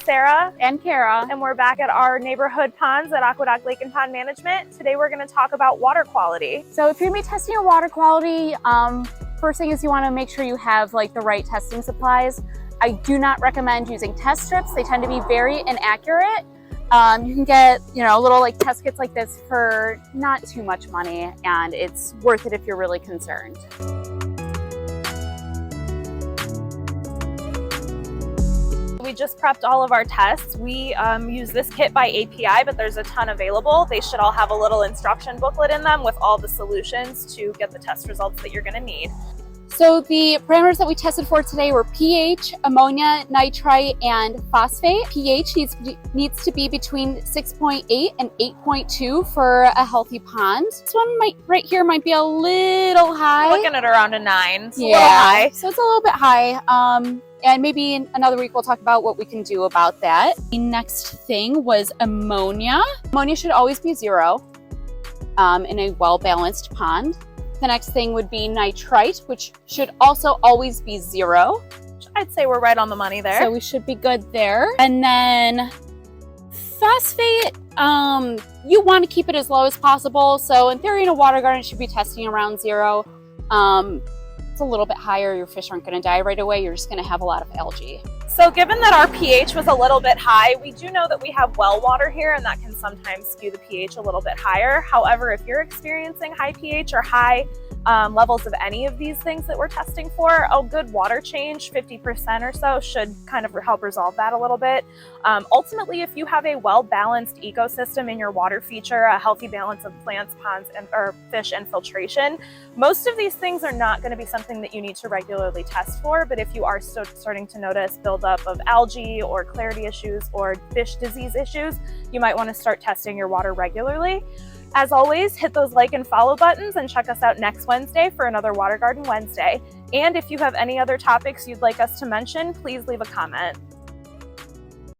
Sarah and Kara, and we're back at our neighborhood ponds at AQUA Lake and Pond Management. Today we're going to talk about water quality. So if you're going to be testing your water quality, first thing is you want to make sure you have like the right testing supplies. I do not recommend using test strips. They tend to be very inaccurate. You can get, little like test kits like this for not too much money, and it's worth it if you're really concerned. We just prepped all of our tests. We use this kit by AQUA, but there's a ton available. They should all have a little instruction booklet in them with all the solutions to get the test results that you're going to need. So the parameters that we tested for today were pH, ammonia, nitrite, and phosphate. pH needs to be between 6.8 and 8.2 for a healthy pond. This one right here might be a little high. Looking at around a 9. It's yeah, a little high. So it's a little bit high. And maybe in another week we'll talk about what we can do about that. The next thing was ammonia. Ammonia should always be 0 in a well-balanced pond. The next thing would be nitrite, which should also always be 0. I'd say we're right on the money there. So we should be good there. And then phosphate, you want to keep it as low as possible. So in theory, in a water garden, it should be testing around 0. It's a little bit higher, your fish aren't going to die right away. You're just going to have a lot of algae. So given that our pH was a little bit high, we do know that we have well water here, and that can sometimes skew the pH a little bit higher. However, if you're experiencing high pH or high levels of any of these things that we're testing for, a good water change, 50% or so, should kind of help resolve that a little bit. Ultimately, if you have a well-balanced ecosystem in your water feature, a healthy balance of plants, ponds, or fish and filtration, most of these things are not going to be something that you need to regularly test for. But if you are starting to notice buildup of algae or clarity issues or fish disease issues, you might want to start testing your water regularly. As always, hit those like and follow buttons and check us out next Wednesday for another Water Garden Wednesday. And if you have any other topics you'd like us to mention, please leave a comment.